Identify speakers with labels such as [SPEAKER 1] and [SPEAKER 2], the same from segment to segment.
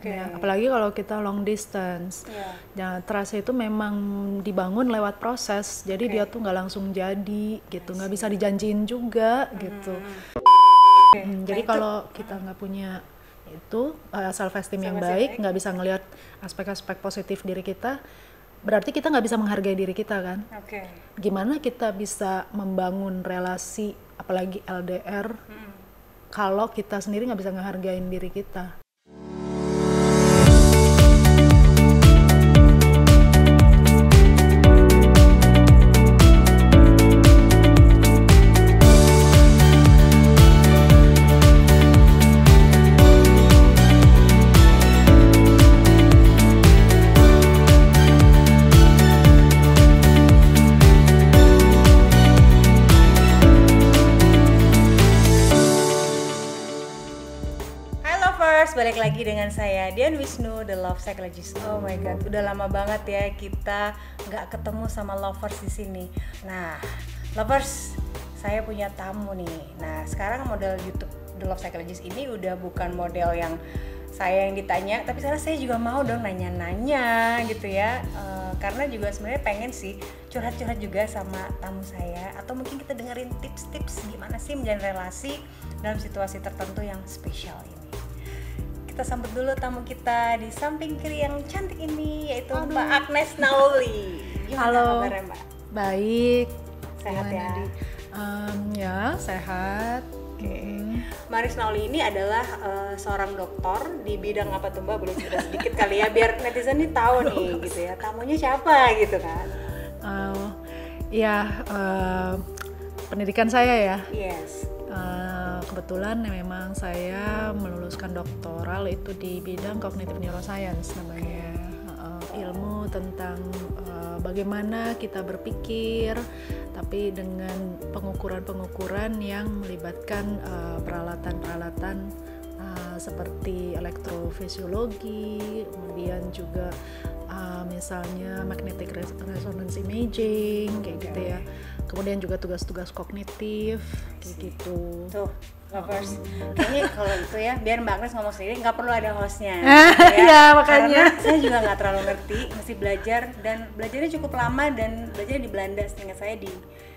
[SPEAKER 1] Ya, apalagi kalau kita long distance. Nah, trust itu memang dibangun lewat proses, jadi dia tuh nggak langsung jadi gitu, nggak bisa dijanjiin juga gitu. Jadi kalau kita nggak punya itu self esteem yang baik, nggak bisa ngelihat aspek-aspek positif diri kita, berarti kita nggak bisa menghargai diri kita kan. Gimana kita bisa membangun relasi, apalagi LDR, kalau kita sendiri nggak bisa ngehargain diri kita.
[SPEAKER 2] Balik lagi dengan saya Dian Wisnu, The Love Psychologist. Oh my god, udah lama banget ya kita nggak ketemu sama lovers di sini. Nah, lovers, saya punya tamu nih. Nah, sekarang model YouTube The Love Psychologist ini udah bukan model yang saya yang ditanya, tapi sekarang saya juga mau dong nanya-nanya gitu ya. Karena juga sebenarnya pengen sih curhat-curhat juga sama tamu saya, atau mungkin kita dengerin tips-tips gimana sih menjalin relasi dalam situasi tertentu yang spesial ini. Kita sambut dulu tamu kita di samping kiri yang cantik ini, yaitu Mbak Agnes Nauli. Gimana kabarnya, Mbak?
[SPEAKER 1] Baik.
[SPEAKER 2] Sehat ya?
[SPEAKER 1] Ya, sehat.
[SPEAKER 2] Mbak Agnes Nauli ini adalah seorang dokter di bidang apa tuh, Mbak? Boleh cerita sedikit kali ya, biar netizen nih tahu nih gitu ya, tamunya siapa gitu kan?
[SPEAKER 1] Pendidikan saya ya.
[SPEAKER 2] Yes.
[SPEAKER 1] Kebetulan memang saya meluluskan doktoral itu di bidang cognitive neuroscience namanya. Ilmu tentang bagaimana kita berpikir, tapi dengan pengukuran-pengukuran yang melibatkan peralatan-peralatan seperti elektrofisiologi, kemudian juga misalnya magnetic resonance imaging kayak gitu ya. Kemudian juga tugas-tugas kognitif kayak gitu.
[SPEAKER 2] Tuh, lovers. Kayaknya kalau itu ya, biar Mbak Agnes ngomong sendiri, nggak perlu ada hostnya.
[SPEAKER 1] Ya, makanya.
[SPEAKER 2] Karena saya juga nggak terlalu ngerti, mesti belajar, dan belajarnya cukup lama, dan belajarnya di Belanda, seingat saya di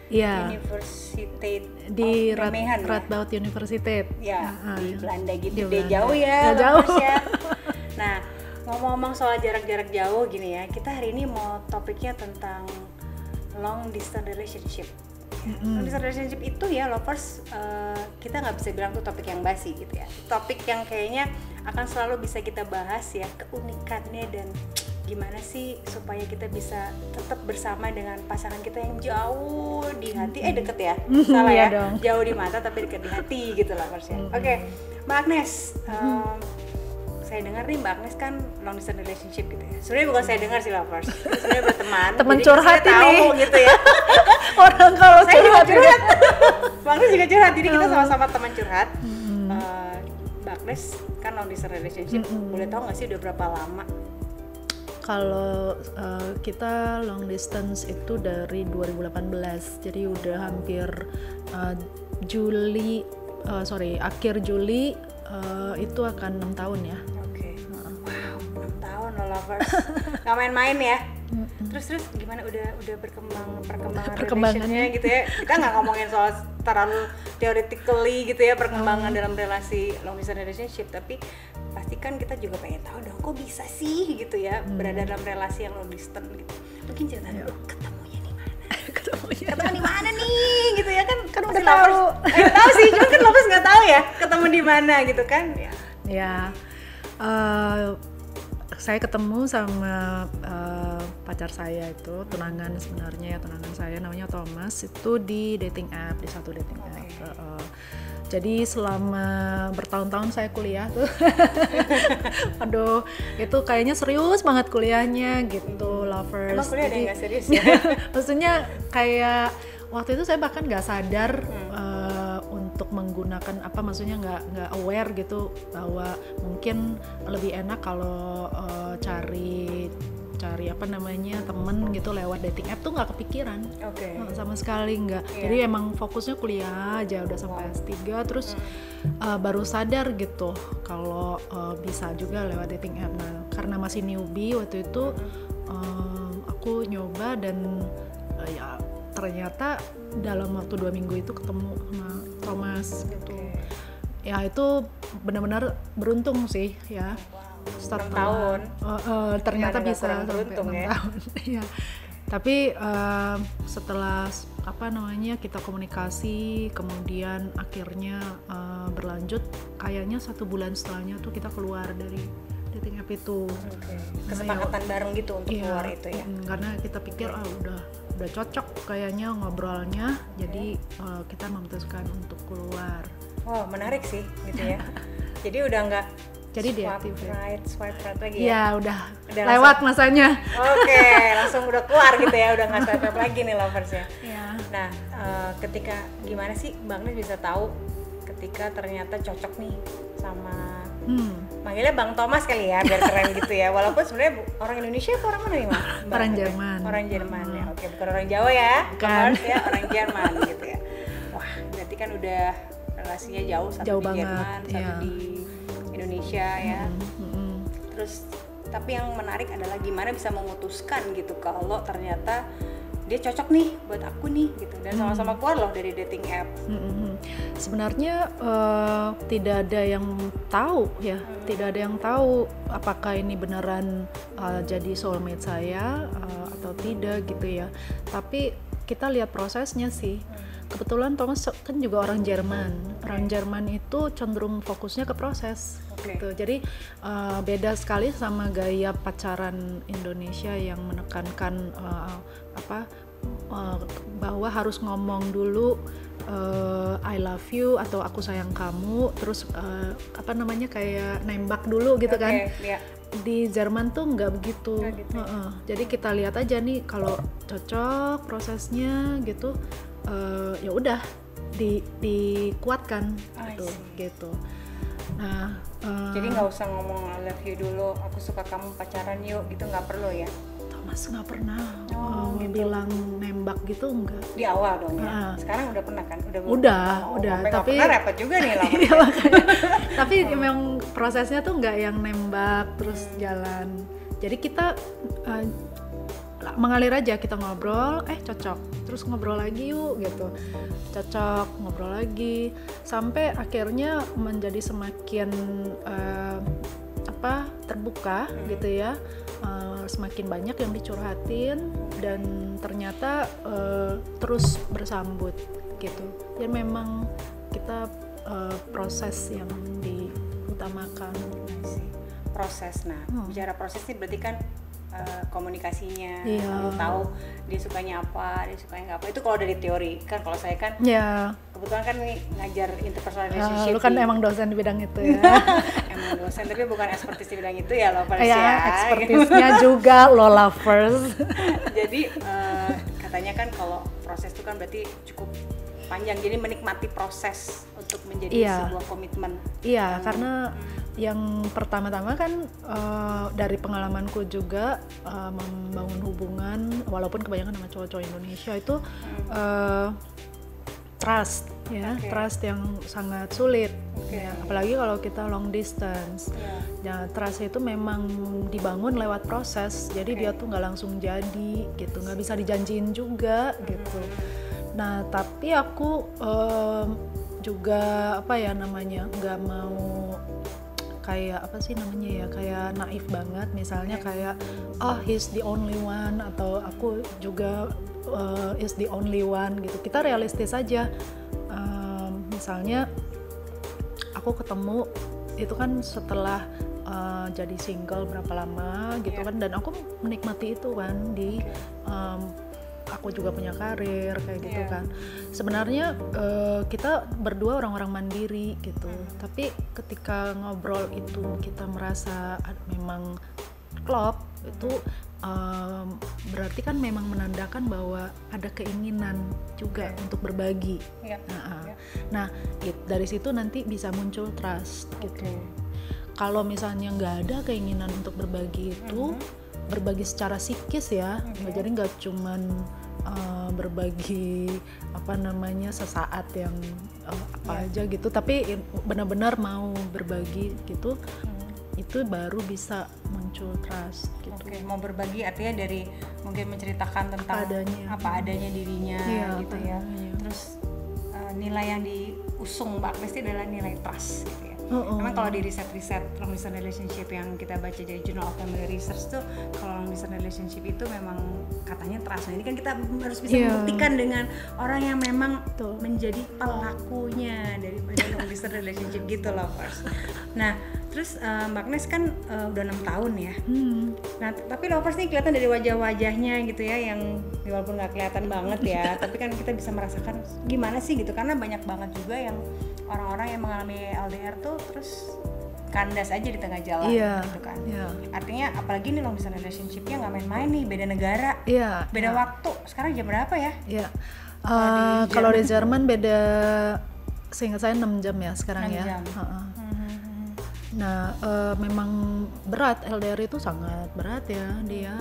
[SPEAKER 2] Universiteit
[SPEAKER 1] di
[SPEAKER 2] Nijmegen,
[SPEAKER 1] Radboud Universiteit.
[SPEAKER 2] Ya, di Belanda gitu.
[SPEAKER 1] Di
[SPEAKER 2] Deh
[SPEAKER 1] Belanda.
[SPEAKER 2] jauh ya,
[SPEAKER 1] Jauh.
[SPEAKER 2] lovers ya. Nah, ngomong-ngomong soal jarak-jarak jauh gini ya, kita hari ini mau topiknya tentang long distance relationship. Long distance relationship itu ya lovers, kita nggak bisa bilang tuh topik yang basi gitu ya. Topik yang kayaknya akan selalu bisa kita bahas ya, keunikannya dan gimana sih supaya kita bisa tetap bersama dengan pasangan kita yang jauh di hati, deket ya, salah ya,
[SPEAKER 1] dong.
[SPEAKER 2] jauh di mata tapi deket di hati gitu lovers ya. Oke, Mbak Agnes, saya dengar nih Mbak Agnes kan long distance relationship gitu ya. Sebenarnya bukan saya dengar sih lovers, sebenarnya berteman.
[SPEAKER 1] Temen
[SPEAKER 2] jadi
[SPEAKER 1] curhat
[SPEAKER 2] saya tahu
[SPEAKER 1] ini.
[SPEAKER 2] gitu ya.
[SPEAKER 1] Orang kalau
[SPEAKER 2] Saya juga
[SPEAKER 1] curhat
[SPEAKER 2] curhat. Mbak Agnes juga curhat, jadi kita sama-sama teman curhat. Mbak Agnes kan long distance relationship, boleh tahu nggak sih udah berapa lama?
[SPEAKER 1] Kalau kita long distance itu dari 2018, jadi udah hampir akhir Juli itu akan 6 tahun ya.
[SPEAKER 2] Wow, 6 tahun loh lovers. Gak main-main ya. Terus gimana udah perkembangan relationnya gitu ya. Kita nggak ngomongin soal terlalu theoretically gitu ya, perkembangan dalam relasi long distance relationship, tapi pasti kan kita juga pengen tahu dong kok bisa sih gitu ya berada dalam relasi yang long distance gitu. Mungkin cerita dulu ketemunya di mana? Ketemu di mana nih gitu ya, kan
[SPEAKER 1] udah
[SPEAKER 2] tahu. Tahu sih, cuma kan lovers nggak tahu ya ketemu di mana gitu kan ya.
[SPEAKER 1] Saya ketemu sama pacar saya itu, tunangan sebenarnya ya, tunangan saya namanya Thomas, itu di dating app, di satu dating app. Jadi selama bertahun-tahun saya kuliah tuh, aduh itu kayaknya serius banget kuliahnya gitu, lovers.
[SPEAKER 2] Emang kuliah ada yang nggak serius ya?
[SPEAKER 1] Maksudnya kayak waktu itu saya bahkan nggak sadar untuk menggunakan maksudnya nggak aware gitu bahwa mungkin lebih enak kalau cari cari apa namanya temen gitu lewat dating app tuh nggak kepikiran. Sama sekali nggak. Jadi emang fokusnya kuliah aja udah sampai S3 terus baru sadar gitu kalau bisa juga lewat dating app. Nah karena masih newbie waktu itu aku nyoba dan ya ternyata dalam waktu 2 minggu itu ketemu sama Thomas gitu. Ya itu benar-benar beruntung sih ya.
[SPEAKER 2] Setelah tahun
[SPEAKER 1] ternyata bisa sampai 6 tahun. Ya. Tapi setelah apa namanya kita komunikasi, kemudian akhirnya berlanjut, kayaknya 1 bulan setelahnya tuh kita keluar dari dating app itu.
[SPEAKER 2] Kesepakatan bareng gitu untuk keluar itu ya.
[SPEAKER 1] Karena kita pikir udah cocok kayaknya ngobrolnya, jadi kita memutuskan untuk keluar.
[SPEAKER 2] Wow, menarik sih gitu ya. Jadi udah nggak swipe right lagi ya?
[SPEAKER 1] Iya, udah lewat masanya.
[SPEAKER 2] Langsung udah keluar gitu ya, udah nggak swipe right lagi nih lovers ya. Nah, ketika gimana sih Bang Nes bisa tahu ketika ternyata cocok nih sama manggilnya Bang Thomas kali ya, biar keren gitu ya. Walaupun sebenarnya orang Indonesia atau orang mana nih Bang?
[SPEAKER 1] Orang Jerman.
[SPEAKER 2] Orang Jerman ya, bukan orang Jawa ya,
[SPEAKER 1] kan?
[SPEAKER 2] Ya orang Jerman gitu ya. Wah, berarti kan udah relasinya jauh, satu di Jerman, satu di Indonesia ya. Terus tapi yang menarik adalah gimana bisa memutuskan gitu kalau ternyata dia cocok nih buat aku nih gitu, dan sama-sama keluar loh dari dating app.
[SPEAKER 1] Sebenarnya tidak ada yang tahu ya, tidak ada yang tahu apakah ini beneran jadi soulmate saya atau tidak gitu ya. Tapi kita lihat prosesnya sih. Kebetulan Thomas kan juga orang Jerman. Orang Jerman itu cenderung fokusnya ke proses gitu. Jadi beda sekali sama gaya pacaran Indonesia yang menekankan bahwa harus ngomong dulu I love you atau aku sayang kamu, terus kayak nembak dulu gitu kan. Di Jerman tuh nggak begitu. Jadi kita lihat aja nih kalau cocok prosesnya gitu. Ya udah dikuatkan gitu. Nah,
[SPEAKER 2] jadi nggak usah ngomong I love you dulu, aku suka kamu, pacaran yuk gitu, nggak perlu ya?
[SPEAKER 1] Thomas nggak pernah bilang nembak gitu, enggak.
[SPEAKER 2] Di awal dong ya. Sekarang udah pernah kan?
[SPEAKER 1] Udah. Tapi
[SPEAKER 2] pernah repot juga nih lah.
[SPEAKER 1] Tapi memang prosesnya tuh nggak yang nembak terus jalan. Jadi kita mengalir aja, kita ngobrol, cocok, terus ngobrol lagi yuk gitu, cocok, ngobrol lagi, sampai akhirnya menjadi semakin terbuka gitu ya, semakin banyak yang dicurhatin dan ternyata terus bersambut gitu. Ya memang kita proses yang diutamakan.
[SPEAKER 2] Proses, bicara proses ini berarti kan komunikasinya, lalu tahu dia sukanya apa, dia sukanya nggak apa. Itu kalau dari teori kan. Kalau saya kan kebetulan kan nih ngajar interpersonal relationship.
[SPEAKER 1] Lu kan emang dosen di bidang itu ya.
[SPEAKER 2] Emang dosen, tapi bukan expertise di bidang itu ya lovers ya.
[SPEAKER 1] Expertise-nya juga lo lovers.
[SPEAKER 2] Jadi katanya kan kalau proses itu kan berarti cukup panjang, jadi menikmati proses untuk menjadi sebuah komitmen.
[SPEAKER 1] Karena yang pertama-tama kan dari pengalamanku juga membangun hubungan, walaupun kebanyakan sama cowok-cowok Indonesia itu trust ya, trust yang sangat sulit ya, apalagi kalau kita long distance. Ya, trust itu memang dibangun lewat proses, jadi dia tuh nggak langsung jadi gitu, nggak bisa dijanjiin juga gitu. Nah tapi aku juga nggak mau kayak kayak naif banget, misalnya kayak he's the only one atau aku juga is the only one gitu. Kita realistis aja. Misalnya aku ketemu itu kan setelah jadi single berapa lama gitu kan, dan aku menikmati itu kan aku juga punya karir kayak gitu kan. Sebenarnya kita berdua orang-orang mandiri gitu, tapi ketika ngobrol itu kita merasa memang klop itu, berarti kan memang menandakan bahwa ada keinginan juga untuk berbagi. Nah dari situ nanti bisa muncul trust gitu. Kalau misalnya nggak ada keinginan untuk berbagi itu, berbagi secara psikis ya. Jadi nggak cuman berbagi sesaat yang apa aja gitu, tapi benar-benar mau berbagi gitu. Itu baru bisa muncul trust gitu.
[SPEAKER 2] Mau berbagi artinya dari mungkin menceritakan tentang apa adanya dirinya gitu ya. Terus nilai yang diusung Mbak Klesti adalah nilai trust gitu ya. Memang kalau di riset long distance relationship yang kita baca dari Journal of Family Research tuh, kalau long distance relationship itu memang katanya trust. Nah ini kan kita harus bisa membuktikan dengan orang yang memang menjadi pelakunya daripada long distance relationship gitu loh first. Nah terus Mbak Agnes kan udah 6 tahun ya. Nah tapi lovers nih kelihatan dari wajah-wajahnya gitu ya, yang walaupun nggak kelihatan banget ya, tapi kan kita bisa merasakan gimana sih gitu, karena banyak banget juga yang orang-orang yang mengalami LDR tuh terus kandas aja di tengah jalan gitu kan. Artinya apalagi nih long distance relationship-nya nggak main-main nih, beda negara, beda waktu. Sekarang jam berapa ya?
[SPEAKER 1] Kalau di Jerman beda, seingat saya 6 jam ya sekarang 6 jam. Nah memang berat, LDR itu sangat berat ya dia.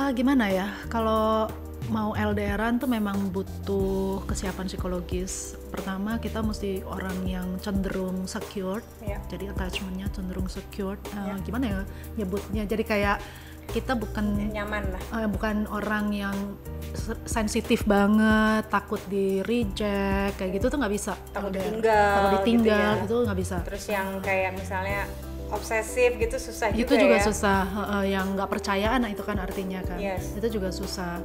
[SPEAKER 1] Gimana ya, kalau mau LDRan tuh memang butuh kesiapan psikologis. Pertama kita mesti orang yang cenderung secured, jadi attachmentnya cenderung secured. Gimana ya nyebutnya, jadi kayak kita bukan
[SPEAKER 2] nyaman lah,
[SPEAKER 1] bukan orang yang sensitif banget, takut di reject kayak gitu tuh nggak bisa.
[SPEAKER 2] Takut
[SPEAKER 1] ditinggal gitu ya. Itu nggak bisa.
[SPEAKER 2] Terus yang kayak misalnya obsesif gitu susah juga.
[SPEAKER 1] Itu juga susah, yang nggak percayaan, nah itu kan artinya kan. Itu juga susah.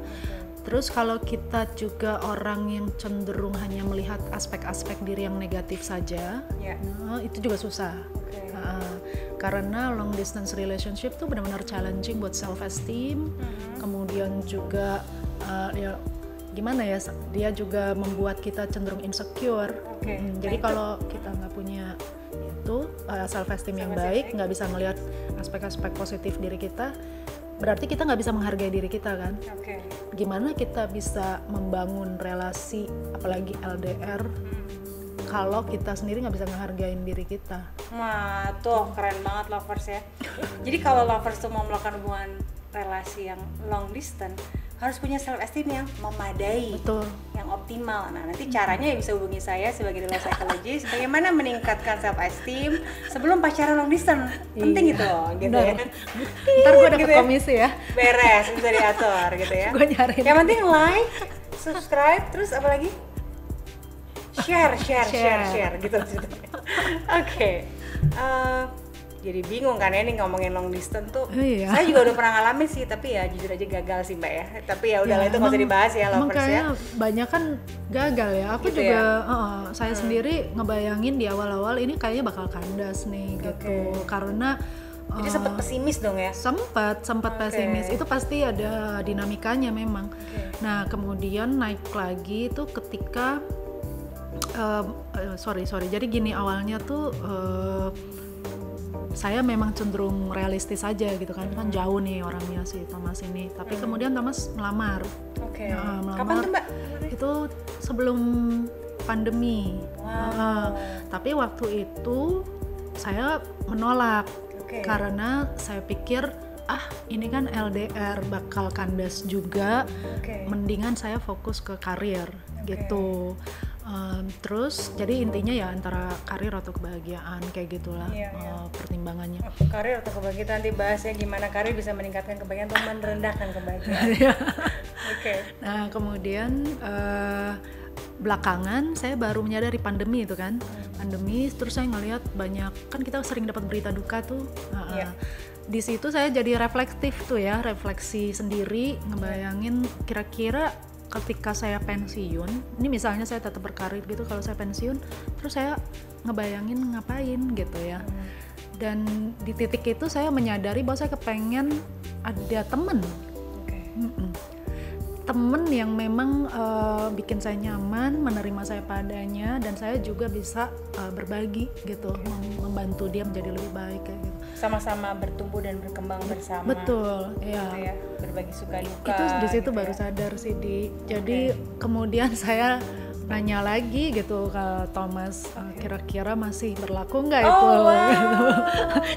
[SPEAKER 1] Terus kalau kita juga orang yang cenderung hanya melihat aspek-aspek diri yang negatif saja, itu juga susah. Karena long distance relationship tuh benar-benar challenging buat self esteem. Kemudian juga ya gimana ya, dia juga membuat kita cenderung insecure. Jadi kalau kita nggak punya itu self esteem yang baik, nggak bisa melihat aspek-aspek positif diri kita, berarti kita nggak bisa menghargai diri kita kan. Gimana kita bisa membangun relasi, apalagi LDR, kalau kita sendiri nggak bisa menghargain diri kita.
[SPEAKER 2] Wah tuh keren banget lovers ya. Jadi kalau lovers tuh mau melakukan hubungan relasi yang long distance, harus punya self esteem yang memadai, yang optimal. Nah nanti caranya bisa hubungi saya sebagai The Love Psychologist, bagaimana meningkatkan self esteem sebelum pacaran long distance. Penting gitu ya.
[SPEAKER 1] Ntar gue dapet komisi ya.
[SPEAKER 2] Beres, bisa diatur gitu ya.
[SPEAKER 1] Gue nyariin.
[SPEAKER 2] Yang penting like, subscribe, terus apa lagi? Share gitu. Jadi bingung kan ya nih ngomongin long distance tuh. Saya juga udah pernah ngalamin sih, tapi ya jujur aja gagal sih Mbak ya. Tapi ya udahlah, itu nggak usah dibahas ya lovers ya.
[SPEAKER 1] Banyak kan gagal ya. Aku gitu juga ya? Saya sendiri ngebayangin di awal-awal ini kayaknya bakal kandas nih gitu. Karena
[SPEAKER 2] jadi sempat pesimis dong ya?
[SPEAKER 1] Sempat pesimis. Itu pasti ada dinamikanya memang. Nah kemudian naik lagi itu ketika jadi gini, awalnya tuh saya memang cenderung realistis aja gitu kan jauh nih orangnya si Thomas ini, tapi kemudian Thomas melamar. Melamar.
[SPEAKER 2] Kapan tuh Mbak?
[SPEAKER 1] Itu sebelum pandemi. Tapi waktu itu saya menolak karena saya pikir ini kan LDR bakal kandas juga, mendingan saya fokus ke karir gitu. Terus jadi intinya ya antara karir atau kebahagiaan kayak gitulah pertimbangannya.
[SPEAKER 2] Karir atau kebahagiaan, nanti bahas ya gimana karir bisa meningkatkan kebahagiaan atau merendahkan kebahagiaan.
[SPEAKER 1] Nah kemudian belakangan saya baru menyadari pandemi itu kan, pandemi, terus saya ngelihat banyak kan kita sering dapat berita duka tuh. Di situ saya jadi reflektif tuh ya, refleksi sendiri, ngebayangin kira-kira ketika saya pensiun, ini misalnya saya tetap berkarir gitu, kalau saya pensiun terus saya ngebayangin ngapain gitu ya. Dan di titik itu saya menyadari bahwa saya kepengen ada temen yang memang bikin saya nyaman, menerima saya padanya, dan saya juga bisa berbagi gitu, membantu dia menjadi lebih baik kayak gitu.
[SPEAKER 2] Sama-sama bertumbuh dan berkembang bersama.
[SPEAKER 1] Betul, ya.
[SPEAKER 2] Berbagi suka duka.
[SPEAKER 1] Itu di situ gitu baru sadar sih Jadi kemudian saya nanya lagi gitu ke Thomas, kira-kira masih berlaku nggak itu? Gitu.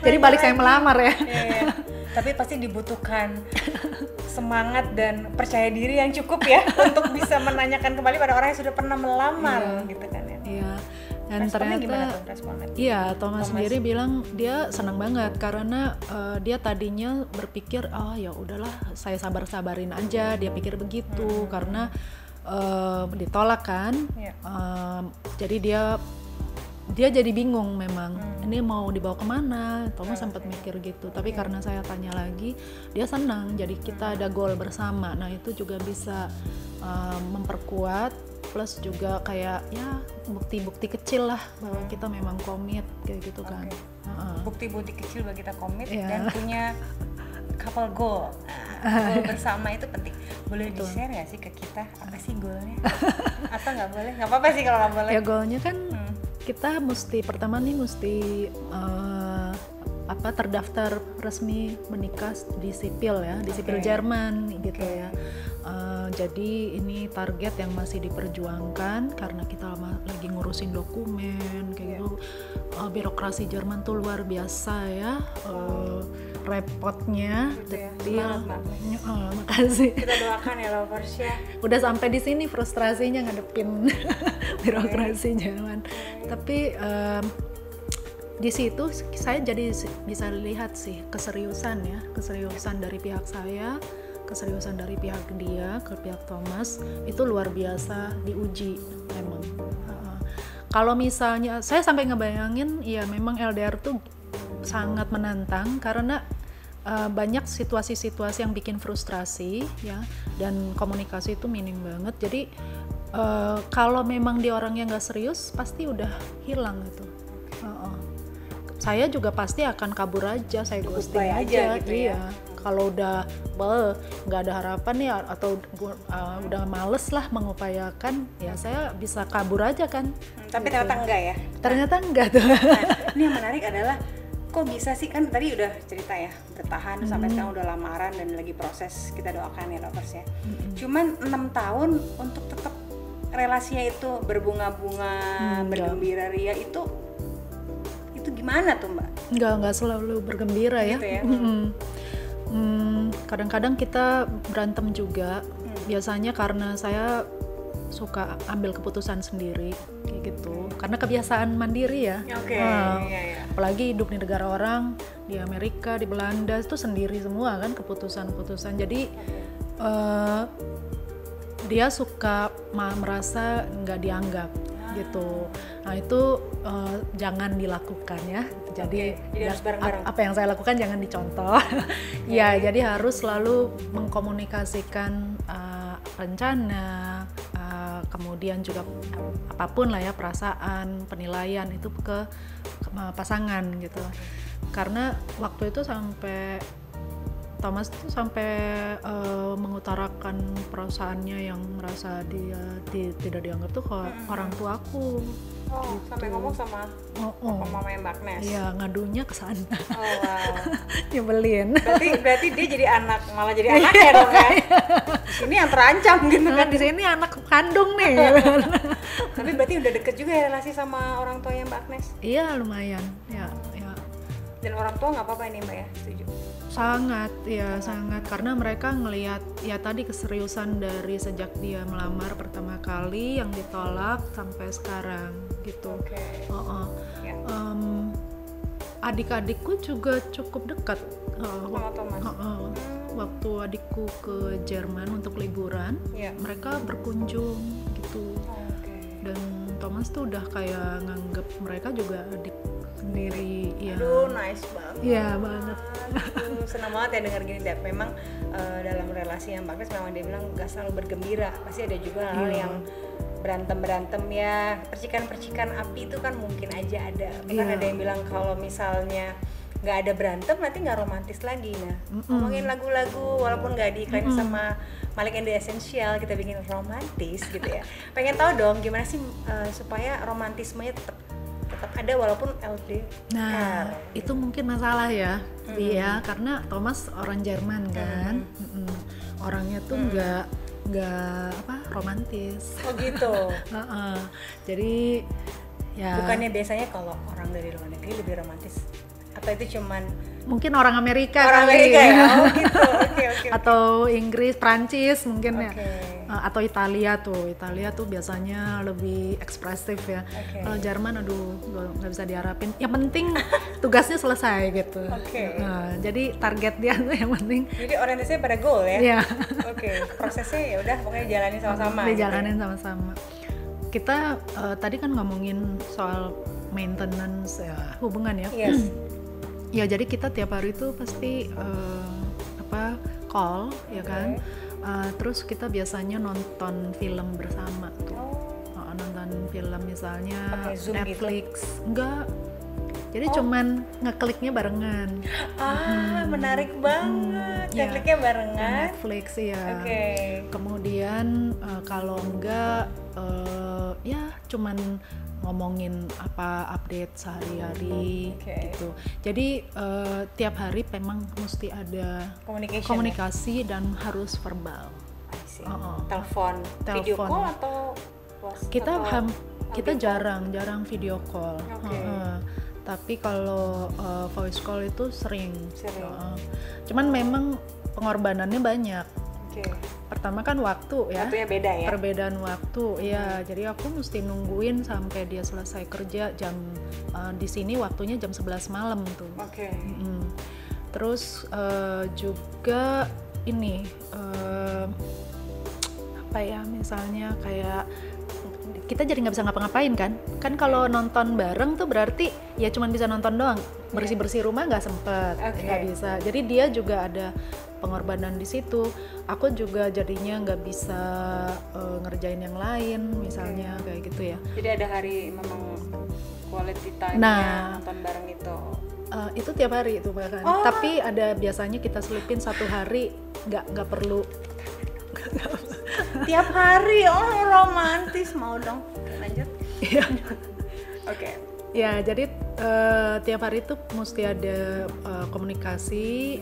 [SPEAKER 1] Jadi balik saya melamar ya.
[SPEAKER 2] Iya. Tapi pasti dibutuhkan semangat dan percaya diri yang cukup ya untuk bisa menanyakan kembali pada orang yang sudah pernah melamar gitu kan ya.
[SPEAKER 1] Iya. Dan
[SPEAKER 2] Responnya gimana
[SPEAKER 1] ternyata
[SPEAKER 2] tuh responnya?
[SPEAKER 1] iya, Thomas sendiri bilang dia senang banget karena dia tadinya berpikir ya udahlah saya sabar-sabarin aja, dia pikir begitu karena ditolak kan. Jadi dia jadi bingung memang ini mau dibawa kemana. Thomas sempat mikir gitu, tapi karena saya tanya lagi dia senang, jadi kita ada goal bersama. Nah itu juga bisa memperkuat, plus juga kayak ya bukti-bukti kecil lah bahwa kita memang komit kayak gitu kan.
[SPEAKER 2] Bukti-bukti kecil bahwa kita komit dan punya couple goal. Goal bersama itu penting. Boleh di-share nggak sih ke kita apa sih goalnya? Atau nggak boleh? Nggak apa-apa sih kalau nggak boleh.
[SPEAKER 1] Ya goalnya kan kita pertama nih mesti terdaftar resmi menikah di sipil ya, di sipil Jerman gitu ya. Jadi ini target yang masih diperjuangkan karena kita lagi ngurusin dokumen kayak gitu. Birokrasi Jerman tuh luar biasa ya, repotnya, detail. Makasih.
[SPEAKER 2] Kita doakan ya lovers ya.
[SPEAKER 1] Udah sampai di sini frustrasinya ngadepin birokrasi Jerman. Tapi di situ saya jadi bisa lihat sih keseriusan dari pihak saya, keseriusan dari pihak dia ke pihak Thomas itu luar biasa diuji memang. Kalau misalnya saya sampai ngebayangin ya memang LDR tuh sangat menantang karena banyak situasi-situasi yang bikin frustrasi ya, dan komunikasi itu minim banget. Jadi kalau memang dia orangnya nggak serius pasti udah hilang itu. Saya juga pasti akan kabur aja, saya ghosting aja gitu ya. Kalau udah nggak ada harapan ya atau udah males lah mengupayakan ya saya bisa kabur aja kan.
[SPEAKER 2] Tapi ternyata enggak ya?
[SPEAKER 1] Ternyata enggak tuh.
[SPEAKER 2] Ini yang menarik adalah kok bisa sih, kan tadi udah cerita ya bertahan sampai sekarang udah lamaran dan lagi proses, kita doakan ya lovers ya. Cuman 6 tahun untuk tetap relasinya itu berbunga-bunga, bergembira ria itu gimana tuh Mbak?
[SPEAKER 1] Nggak selalu bergembira ya.
[SPEAKER 2] Gitu ya?
[SPEAKER 1] Kadang-kadang kita berantem juga. Biasanya karena saya suka ambil keputusan sendiri kayak gitu. Karena kebiasaan mandiri ya.
[SPEAKER 2] Iya.
[SPEAKER 1] Apalagi hidup di negara orang, di Amerika, di Belanda itu sendiri semua kan keputusan-keputusan. Jadi dia suka merasa nggak dianggap gitu. Nah itu jangan dilakukan ya. Jadi
[SPEAKER 2] harus bareng-bareng.
[SPEAKER 1] Apa yang saya lakukan jangan dicontoh. Ya, jadi harus selalu mengkomunikasikan rencana, kemudian juga apapun lah ya, perasaan, penilaian itu ke pasangan gitu. Karena waktu itu Thomas tuh sampai mengutarakan perasaannya yang merasa dia tidak dianggap tuh ke orang tuaku.
[SPEAKER 2] Gitu. Sampai ngomong sama mama yang Mbak Agnes.
[SPEAKER 1] Iya, ngadunya ke sana.
[SPEAKER 2] Oh wow.
[SPEAKER 1] Nyebelin.
[SPEAKER 2] Berarti dia jadi malah jadi anaknya dong ya. Di sini yang terancam gitu kan.
[SPEAKER 1] Di sini anak kandung nih.
[SPEAKER 2] Tapi berarti udah deket juga ya relasi sama orang tuanya Mbak Agnes?
[SPEAKER 1] Iya, lumayan. Ya.
[SPEAKER 2] Dan orang tua nggak apa-apa ini Mbak ya, setuju?
[SPEAKER 1] Sangat karena mereka ngelihat ya tadi keseriusan dari sejak dia melamar pertama kali yang ditolak sampai sekarang gitu. Adik-adikku juga cukup dekat. Waktu adikku ke Jerman untuk liburan, mereka berkunjung gitu. Dan Thomas tuh udah kayak nganggep mereka juga adik sendiri ya.
[SPEAKER 2] Aduh, nice banget.
[SPEAKER 1] Iya banget.
[SPEAKER 2] Senang banget ya denger gini, Dad. Memang dalam relasi yang bagus memang dia bilang gak selalu bergembira. Pasti ada juga hal yang berantem ya. Percikan-percikan api itu kan mungkin aja ada. Bahkan ada yang bilang kalau misalnya nggak ada berantem nanti nggak romantis lagi. Nah, ngomongin lagu-lagu walaupun nggak diiklanin sama Malik and the Essential, kita bikin romantis gitu ya. Pengen tahu dong gimana sih supaya romantismenya tetap ada walaupun LDR.
[SPEAKER 1] Nah, itu mungkin masalah ya. Iya, karena Thomas orang Jerman kan. Orangnya tuh nggak romantis.
[SPEAKER 2] Oh gitu.
[SPEAKER 1] Jadi ya.
[SPEAKER 2] Bukannya biasanya kalau orang dari luar negeri lebih romantis? Atau itu cuman
[SPEAKER 1] mungkin orang Amerika
[SPEAKER 2] orang
[SPEAKER 1] kali.
[SPEAKER 2] Amerika ya? Oh gitu, oke.
[SPEAKER 1] Atau Inggris, Prancis mungkin ya.
[SPEAKER 2] Oke.
[SPEAKER 1] Atau Italia tuh biasanya lebih ekspresif ya. Kalau Jerman aduh nggak bisa diharapin. Yang penting tugasnya selesai gitu. Nah, jadi target dia tuh yang penting.
[SPEAKER 2] Jadi orientasinya pada goal ya.
[SPEAKER 1] Iya.
[SPEAKER 2] Oke. Prosesnya ya udah pokoknya jalanin sama-sama.
[SPEAKER 1] Dijalanin sama-sama. Kita tadi kan ngomongin soal maintenance ya, hubungan ya.
[SPEAKER 2] Yes.
[SPEAKER 1] Ya jadi kita tiap hari itu pasti call ya kan. Terus kita biasanya nonton film bersama tuh. Nonton film misalnya
[SPEAKER 2] Zoom
[SPEAKER 1] Netflix.
[SPEAKER 2] gitu?
[SPEAKER 1] Enggak. Jadi cuman ngekliknya barengan.
[SPEAKER 2] Menarik banget. Ngekliknya barengan.
[SPEAKER 1] Netflix ya.
[SPEAKER 2] Oke.
[SPEAKER 1] Kemudian kalau enggak ya cuman ngomongin apa update sehari-hari gitu. Jadi tiap hari memang mesti ada komunikasi dan harus verbal.
[SPEAKER 2] Telepon, video call atau
[SPEAKER 1] kita jarang video call. Tapi kalau voice call itu sering. Cuman memang pengorbanannya banyak. Pertama kan waktu ya.
[SPEAKER 2] Waktunya beda ya.
[SPEAKER 1] Perbedaan waktu ya. Jadi aku mesti nungguin sampai dia selesai kerja jam di sini waktunya jam 11 malam tuh. Terus juga ini apa ya, misalnya kayak kita jadi nggak bisa ngapa-ngapain kan kalau nonton bareng tuh berarti ya cuman bisa nonton doang, bersih-bersih rumah nggak sempet, nggak bisa. Jadi dia juga ada pengorbanan di situ. Aku juga jadinya nggak bisa ngerjain yang lain misalnya kayak gitu ya.
[SPEAKER 2] Jadi ada hari memang quality time-nya nonton bareng itu.
[SPEAKER 1] Itu tiap hari itu bahkan. Tapi ada biasanya kita selipin satu hari nggak perlu.
[SPEAKER 2] Tiap hari, romantis, mau dong. Lanjut. Oke.
[SPEAKER 1] Ya, jadi tiap hari itu mesti ada komunikasi,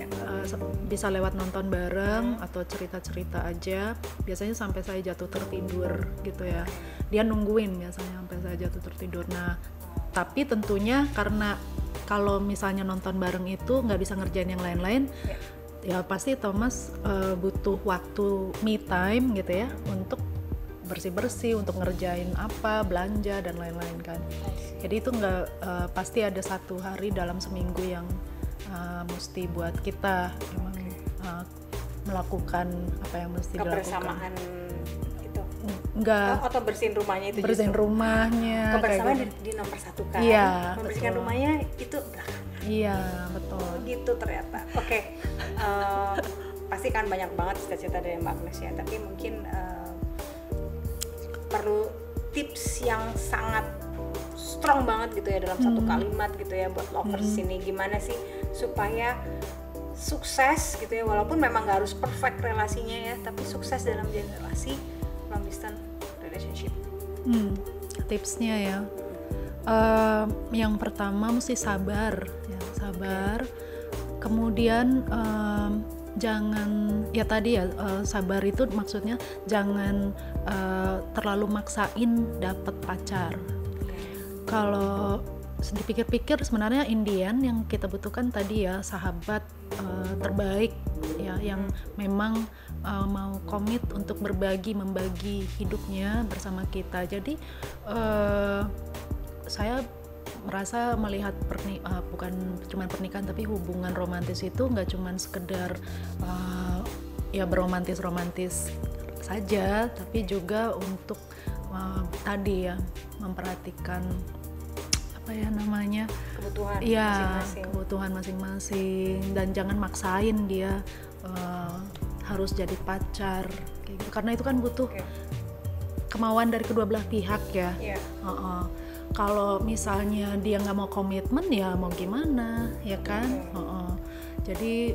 [SPEAKER 1] bisa lewat nonton bareng atau cerita-cerita aja. Biasanya sampai saya jatuh tertidur gitu ya. Dia nungguin biasanya sampai saya jatuh tertidur. Nah, tapi tentunya karena kalau misalnya nonton bareng itu nggak bisa ngerjain yang lain-lain, ya pasti Thomas butuh waktu me time gitu ya untuk bersih-bersih, untuk ngerjain apa, belanja dan lain-lain kan. Jadi itu nggak pasti ada satu hari dalam seminggu yang mesti buat kita memang melakukan apa yang mesti dilakukan.
[SPEAKER 2] Kebersamaan itu?
[SPEAKER 1] Enggak.
[SPEAKER 2] Atau bersihin rumahnya itu?
[SPEAKER 1] Bersihin rumahnya.
[SPEAKER 2] Kebersamaan di nomor satu kan?
[SPEAKER 1] Iya.
[SPEAKER 2] Membersihkan rumahnya itu belakang.
[SPEAKER 1] Iya, betul.
[SPEAKER 2] Gitu ternyata. Oke. Pasti kan banyak banget cita-cita dari Mbak Agnes ya, tapi mungkin perlu tips yang sangat strong banget gitu ya dalam satu kalimat gitu ya buat lovers ini. Gimana sih supaya sukses gitu ya, walaupun memang gak harus perfect relasinya ya, tapi sukses dalam menjalin relasi long distance relationship.
[SPEAKER 1] Tipsnya ya, yang pertama mesti sabar ya, sabar. Kemudian jangan ya tadi ya, sabar itu maksudnya jangan terlalu maksain dapet pacar. Kalau dipikir-pikir sebenarnya Indian yang kita butuhkan tadi ya sahabat terbaik ya, yang memang mau komit untuk membagi hidupnya bersama kita. Jadi saya merasa melihat bukan cuma pernikahan tapi hubungan romantis itu nggak cuma sekedar ya beromantis saja, tapi juga untuk tadi ya memperhatikan apa ya namanya,
[SPEAKER 2] kebutuhan masing-masing.
[SPEAKER 1] Kebutuhan masing-masing, dan jangan maksain dia harus jadi pacar kayak gitu, karena itu kan butuh kemauan dari kedua belah pihak ya. Kalau misalnya dia nggak mau komitmen ya mau gimana ya kan. Jadi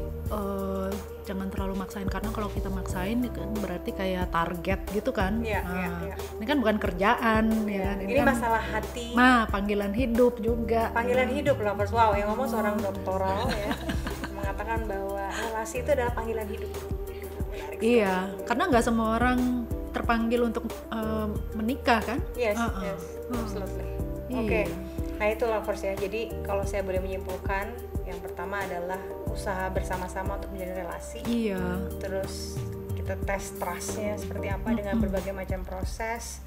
[SPEAKER 1] jangan terlalu maksain, karena kalau kita maksain kan berarti kayak target gitu kan. Ini kan bukan kerjaan ya kan.
[SPEAKER 2] Ini
[SPEAKER 1] kan
[SPEAKER 2] masalah hati.
[SPEAKER 1] Panggilan hidup juga.
[SPEAKER 2] Panggilan hidup lovers. Wow, yang ngomong seorang doktoral ya mengatakan bahwa relasi itu adalah panggilan hidup.
[SPEAKER 1] Iya, karena nggak semua orang terpanggil untuk menikah kan.
[SPEAKER 2] Yes, absolutely. Oke. Nah itu lovers ya, jadi kalau saya boleh menyimpulkan, yang pertama adalah usaha bersama-sama untuk menjalin relasi.
[SPEAKER 1] Iya.
[SPEAKER 2] Terus kita tes trustnya seperti apa dengan berbagai macam proses,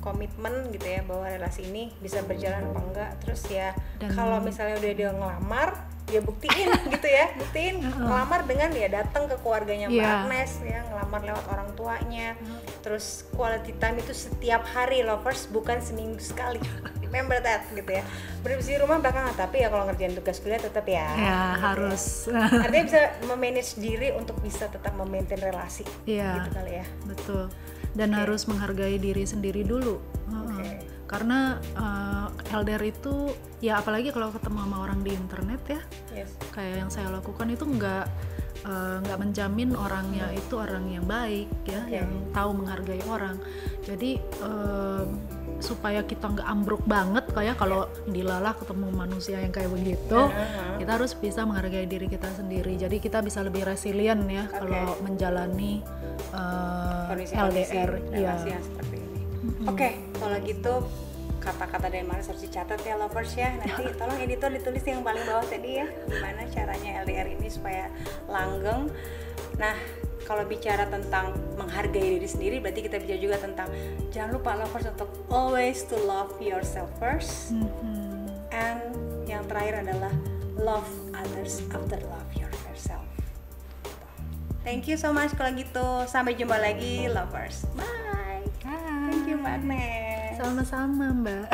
[SPEAKER 2] komitmen gitu ya, bahwa relasi ini bisa berjalan apa enggak. Terus ya kalau misalnya udah dia ngelamar, dia buktiin gitu ya, buktiin ngelamar dengan ya datang ke keluarganya Mbak Agnes ya, ngelamar lewat orang tuanya. Terus quality time itu setiap hari lovers, bukan seminggu sekali. Remember that gitu ya. Bersih rumah belakangan, tapi ya kalau ngerjain tugas kuliah tetap ya.
[SPEAKER 1] Ya harus.
[SPEAKER 2] Ya. Artinya bisa memanage diri untuk bisa tetap memaintain relasi. Gitu kali ya.
[SPEAKER 1] Betul. Dan harus menghargai diri sendiri dulu. Karena LDR itu ya apalagi kalau ketemu sama orang di internet ya, kayak yang saya lakukan itu nggak menjamin orangnya itu orang yang baik ya, yang tahu menghargai orang. Jadi supaya kita nggak ambruk banget kayak kalau dilalah ketemu manusia yang kayak begitu, kita harus bisa menghargai diri kita sendiri. Jadi kita bisa lebih resilient ya kalau menjalani LDR
[SPEAKER 2] relasi yang seperti ini. Kalau gitu kata-kata dari Maris harus dicatat ya lovers ya. Nanti tolong editor ditulis yang paling bawah tadi ya, gimana caranya LDR ini supaya langgeng. Nah kalau bicara tentang menghargai diri sendiri, berarti kita bicara juga tentang jangan lupa lovers untuk always to love yourself first. And yang terakhir adalah love others after love yourself. Thank you so much kalau gitu. Sampai jumpa lagi lovers. Bye. Thank you Mbak Agnes.
[SPEAKER 1] Sama-sama Mbak.